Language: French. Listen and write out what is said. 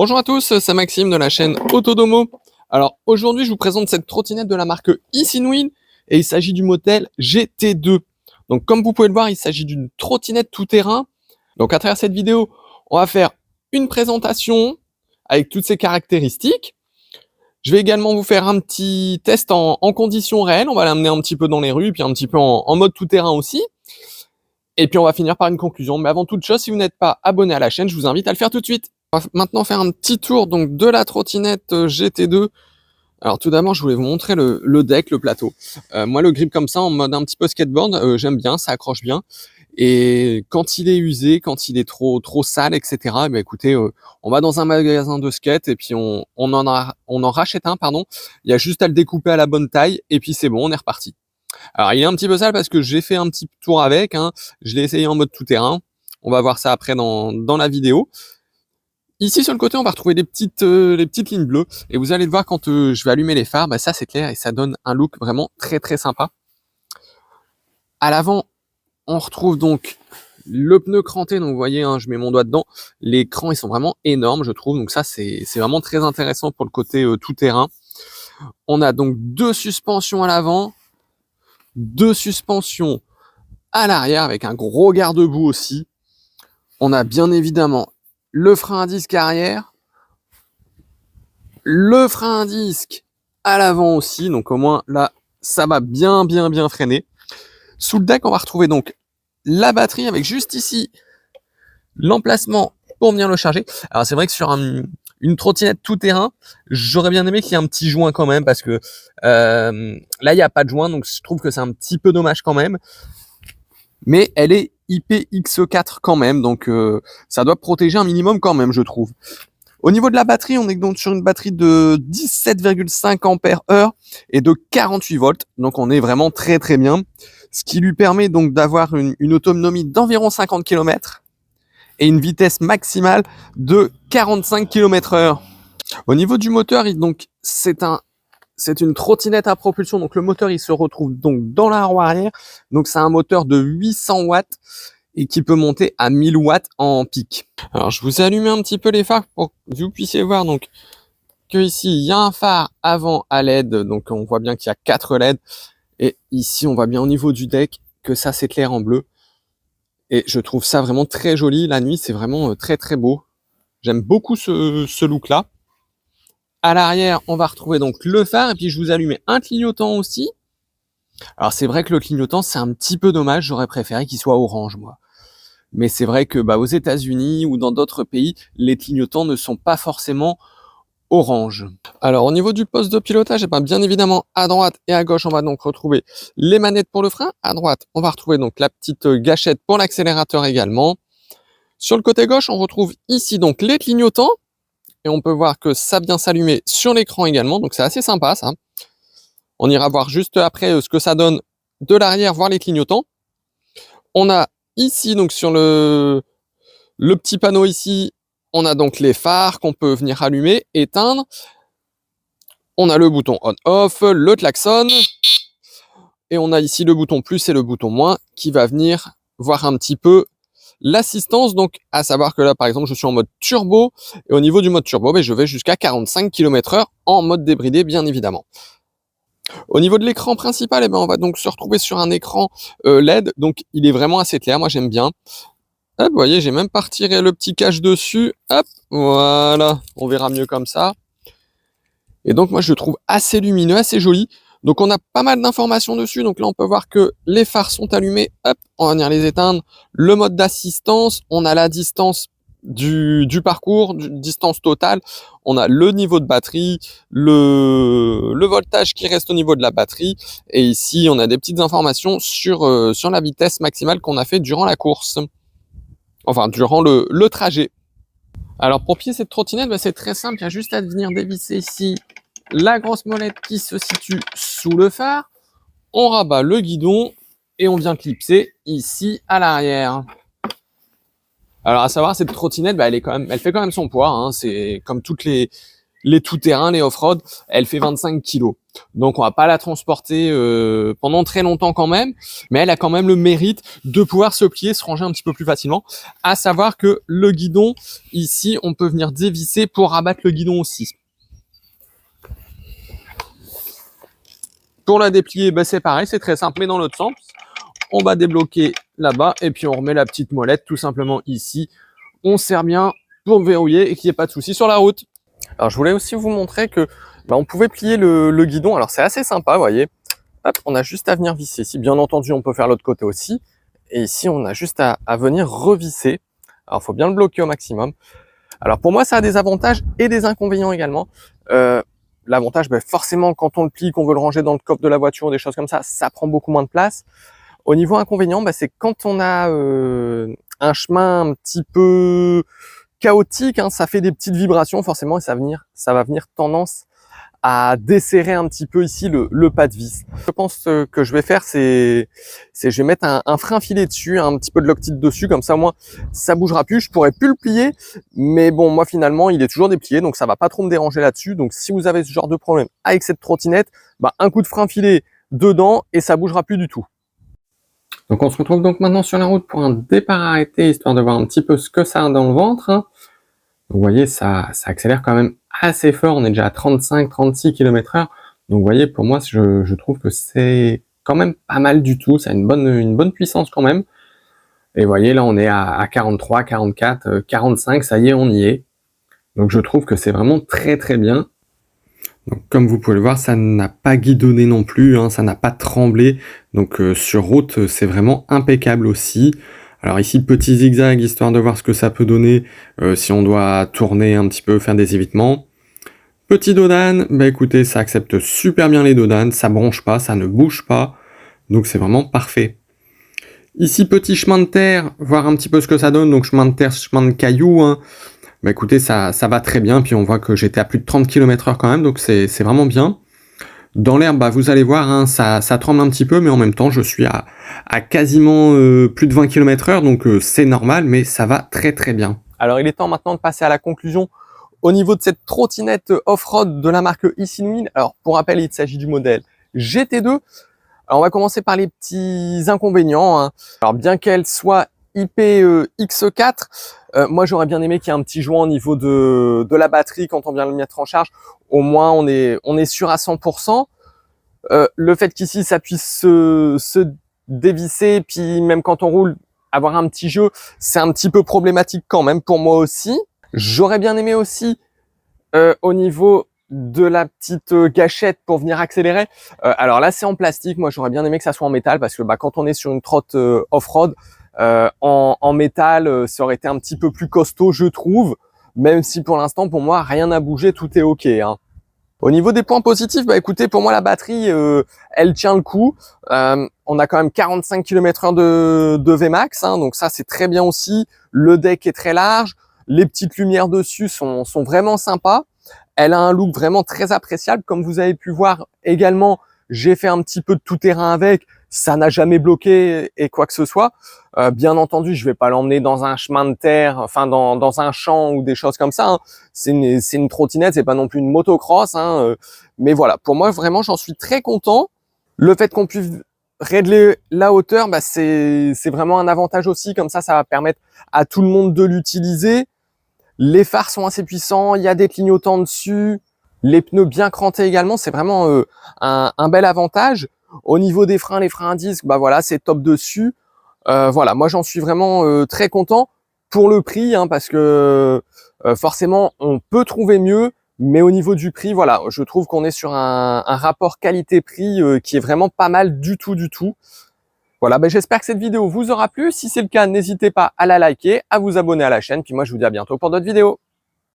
Bonjour à tous, c'est Maxime de la chaîne Autodomo. Alors aujourd'hui je vous présente cette trottinette de la marque Isinwin et il s'agit du modèle GT2. Donc comme vous pouvez le voir, il s'agit d'une trottinette tout-terrain. Donc à travers cette vidéo, on va faire une présentation avec toutes ses caractéristiques. Je vais également vous faire un petit test en conditions réelles. On va l'amener un petit peu dans les rues, puis un petit peu en mode tout-terrain aussi. Et puis on va finir par une conclusion. Mais avant toute chose, si vous n'êtes pas abonné à la chaîne, je vous invite à le faire tout de suite. On va maintenant faire un petit tour donc de la trottinette GT2. Alors tout d'abord, je voulais vous montrer le deck, le plateau. Moi, le grip comme ça, en mode un petit peu skateboard, j'aime bien, ça accroche bien. Et quand il est usé, quand il est trop sale, etc. Eh bien, écoutez, on va dans un magasin de skate et puis on en rachète un, pardon. Il y a juste à le découper à la bonne taille et puis c'est bon, on est reparti. Alors il est un petit peu sale parce que j'ai fait un petit tour avec, hein. Je l'ai essayé en mode tout terrain. On va voir ça après dans la vidéo. Ici sur le côté, on va retrouver les petites lignes bleues et vous allez le voir quand je vais allumer les phares, bah ça c'est clair et ça donne un look vraiment très sympa. À l'avant, on retrouve donc le pneu cranté, donc vous voyez, hein, je mets mon doigt dedans. Les crans ils sont vraiment énormes, je trouve, donc ça c'est vraiment très intéressant pour le côté tout terrain. On a donc deux suspensions à l'avant, deux suspensions à l'arrière avec un gros garde-boue aussi. On a bien évidemment le frein à disque arrière, le frein à disque à l'avant aussi, donc au moins là ça va bien freiner. Sous le deck on va retrouver donc la batterie avec juste ici l'emplacement pour venir le charger. Alors c'est vrai que sur une trottinette tout terrain, j'aurais bien aimé qu'il y ait un petit joint quand même parce que là il n'y a pas de joint, donc je trouve que c'est un petit peu dommage quand même. Mais elle est IPX4 quand même, donc ça doit protéger un minimum quand même, je trouve. Au niveau de la batterie, on est donc sur une batterie de 17,5 ampères-heure et de 48 volts, donc on est vraiment très bien. Ce qui lui permet donc d'avoir une autonomie d'environ 50 km et une vitesse maximale de 45 km/h. Au niveau du moteur, donc c'est une trottinette à propulsion, donc le moteur il se retrouve donc dans la roue arrière, donc c'est un moteur de 800 watts et qui peut monter à 1000 watts en pic. Alors je vous ai allumé un petit peu les phares pour que vous puissiez voir donc que ici il y a un phare avant à LED, donc on voit bien qu'il y a 4 LED et ici on voit bien au niveau du deck que ça s'éclaire en bleu et je trouve ça vraiment très joli. La nuit c'est vraiment très beau, j'aime beaucoup ce look là. À l'arrière, on va retrouver donc le phare et puis je vous allume un clignotant aussi. Alors c'est vrai que le clignotant c'est un petit peu dommage, j'aurais préféré qu'il soit orange moi. Mais c'est vrai que aux États-Unis ou dans d'autres pays, les clignotants ne sont pas forcément orange. Alors au niveau du poste de pilotage, bien évidemment à droite et à gauche, on va donc retrouver les manettes pour le frein. À droite, on va retrouver donc la petite gâchette pour l'accélérateur également. Sur le côté gauche, on retrouve ici donc les clignotants. Et on peut voir que ça vient s'allumer sur l'écran également, donc c'est assez sympa ça. On ira voir juste après ce que ça donne de l'arrière, voir les clignotants. On a ici donc sur le petit panneau ici, on a donc les phares qu'on peut venir allumer, éteindre. On a le bouton on-off, le klaxon, et on a ici le bouton plus et le bouton moins qui va venir voir un petit peu l'assistance, donc à savoir que là par exemple je suis en mode turbo et au niveau du mode turbo je vais jusqu'à 45 km/h en mode débridé bien évidemment. Au niveau de l'écran principal, on va donc se retrouver sur un écran LED, donc il est vraiment assez clair, moi j'aime bien. Hop, vous voyez, j'ai même pas retiré le petit cache dessus, hop, voilà, on verra mieux comme ça. Et donc moi je le trouve assez lumineux, assez joli. Donc on a pas mal d'informations dessus, donc là on peut voir que les phares sont allumés, hop, on va venir les éteindre. Le mode d'assistance, on a la distance du parcours, distance totale, on a le niveau de batterie, le voltage qui reste au niveau de la batterie, et ici on a des petites informations sur la vitesse maximale qu'on a fait durant la course, enfin durant le trajet. Alors pour pied cette trottinette, c'est très simple, il y a juste à venir dévisser ici la grosse molette qui se situe sous le phare, on rabat le guidon et on vient clipser ici à l'arrière. Alors à savoir, cette trottinette, elle fait quand même son poids, hein, c'est comme toutes les tout-terrain, les off-road, elle fait 25 kg. Donc on va pas la transporter pendant très longtemps quand même, mais elle a quand même le mérite de pouvoir se plier, se ranger un petit peu plus facilement. À savoir que le guidon, ici, on peut venir dévisser pour rabattre le guidon aussi. Pour la déplier, bah, c'est pareil, c'est très simple, mais dans l'autre sens. On va débloquer là-bas et puis on remet la petite molette tout simplement ici. On serre bien pour verrouiller et qu'il n'y ait pas de souci sur la route. Alors je voulais aussi vous montrer que on pouvait plier le guidon. Alors c'est assez sympa, vous voyez. Hop, on a juste à venir visser ici. Bien entendu, on peut faire l'autre côté aussi. Et ici, on a juste à venir revisser. Alors il faut bien le bloquer au maximum. Alors pour moi, ça a des avantages et des inconvénients également. L'avantage, forcément, quand on le plie, qu'on veut le ranger dans le coffre de la voiture, des choses comme ça prend beaucoup moins de place. Au niveau inconvénient, c'est quand on a un chemin un petit peu chaotique, hein, ça fait des petites vibrations forcément et ça va venir tendance à desserrer un petit peu ici le pas de vis. Je pense que je vais faire, c'est je vais mettre un frein filet dessus, un petit peu de Loctite dessus, comme ça au moins ça bougera plus. Je pourrais plus le plier, mais bon, moi finalement il est toujours déplié, donc ça va pas trop me déranger là-dessus. Donc si vous avez ce genre de problème avec cette trottinette, un coup de frein filet dedans et ça bougera plus du tout. Donc on se retrouve donc maintenant sur la route pour un départ arrêté, histoire de voir un petit peu ce que ça a dans le ventre. Donc, vous voyez, ça accélère quand même assez fort, on est déjà à 35-36 km/h. Donc vous voyez, pour moi, je trouve que c'est quand même pas mal du tout, ça a une bonne puissance quand même. Et vous voyez, là on est à 43, 44, 45, ça y est, on y est. Donc je trouve que c'est vraiment très très bien. Donc, comme vous pouvez le voir, ça n'a pas guidonné non plus, hein, ça n'a pas tremblé. Donc sur route, c'est vraiment impeccable aussi. Alors ici, petit zigzag, histoire de voir ce que ça peut donner si on doit tourner un petit peu, faire des évitements. Petit dodane, écoutez, ça accepte super bien les dodanes, ça bronche pas, ça ne bouge pas. Donc c'est vraiment parfait. Ici, petit chemin de terre, voir un petit peu ce que ça donne. Donc chemin de terre, chemin de cailloux, hein. Écoutez, ça va très bien, puis on voit que j'étais à plus de 30 km/h quand même, donc c'est vraiment bien. Dans l'herbe, vous allez voir, hein, ça tremble un petit peu, mais en même temps, je suis à quasiment plus de 20 km/h, donc c'est normal, mais ça va très très bien. Alors il est temps maintenant de passer à la conclusion au niveau de cette trottinette off-road de la marque Isuzu. Alors pour rappel, il s'agit du modèle GT2. Alors on va commencer par les petits inconvénients, hein. Alors bien qu'elle soit IPX4, moi j'aurais bien aimé qu'il y ait un petit joint au niveau de la batterie quand on vient le mettre en charge. Au moins on est sûr à 100%. Le fait qu'ici ça puisse se dévisser, puis même quand on roule, avoir un petit jeu, c'est un petit peu problématique quand même pour moi aussi. J'aurais bien aimé aussi au niveau de la petite gâchette pour venir accélérer. Alors là c'est en plastique, moi j'aurais bien aimé que ça soit en métal parce que quand on est sur une trotte off-road, en métal, ça aurait été un petit peu plus costaud, je trouve, même si pour l'instant, pour moi, rien n'a bougé, tout est ok, hein. Au niveau des points positifs, écoutez, pour moi, la batterie, elle tient le coup. On a quand même 45 km/h de Vmax, hein, donc ça, c'est très bien aussi. Le deck est très large, les petites lumières dessus sont vraiment sympas. Elle a un look vraiment très appréciable, comme vous avez pu voir également. J'ai fait un petit peu de tout-terrain avec, ça n'a jamais bloqué et quoi que ce soit. Bien entendu, je vais pas l'emmener dans un chemin de terre, enfin dans un champ ou des choses comme ça, hein. C'est une trottinette, c'est pas non plus une motocross, hein. Mais voilà, pour moi vraiment, j'en suis très content. Le fait qu'on puisse régler la hauteur, c'est vraiment un avantage aussi. Comme ça va permettre à tout le monde de l'utiliser. Les phares sont assez puissants, il y a des clignotants dessus. Les pneus bien crantés également, c'est vraiment un bel avantage. Au niveau des freins, les freins à disque, voilà, c'est top dessus. Voilà, moi j'en suis vraiment très content pour le prix, hein, parce que forcément on peut trouver mieux, mais au niveau du prix, voilà, je trouve qu'on est sur un rapport qualité-prix qui est vraiment pas mal du tout. Voilà, j'espère que cette vidéo vous aura plu. Si c'est le cas, n'hésitez pas à la liker, à vous abonner à la chaîne, puis moi je vous dis à bientôt pour d'autres vidéos.